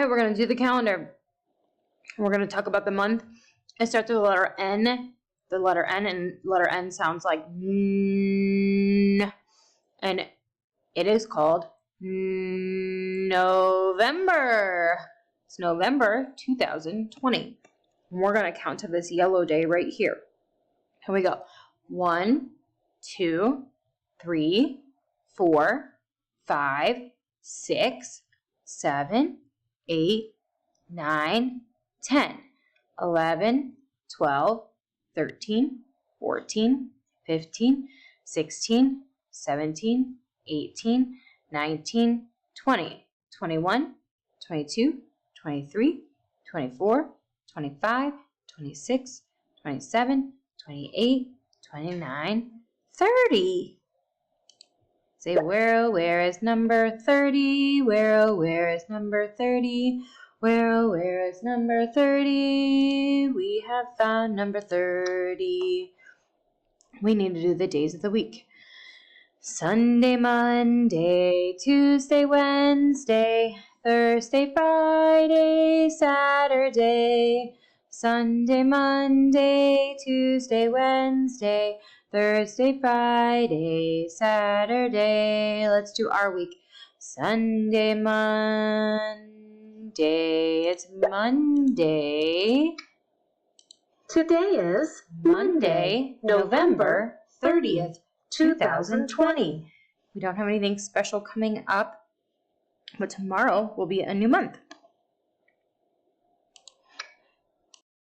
we're going to do the calendar. We're going to talk about the month. It starts with the letter N. The letter N, and letter N sounds like N. And it is called November. It's November 2020. And we're going to count to this yellow day right here. Here we go. 1, 2, 3, 4, 5, 6, 7, 8, 9, 10, 11, 12, 13, 14, 15, 16, 17, 18, 19, 20, 21, 22, 23, 24, 25, 26, 27, 28, 29, 30. Say, where is number 30? Where is number 30? Where is number 30? We have found number 30. We need to do the days of the week. Sunday, Monday, Tuesday, Wednesday, Thursday, Friday, Saturday. Sunday, Monday, Tuesday, Wednesday, Thursday, Friday, Saturday. Let's do our week. Sunday, Monday. It's Monday. Today is Monday, November 30th, 2020. We don't have anything special coming up, but tomorrow will be a new month.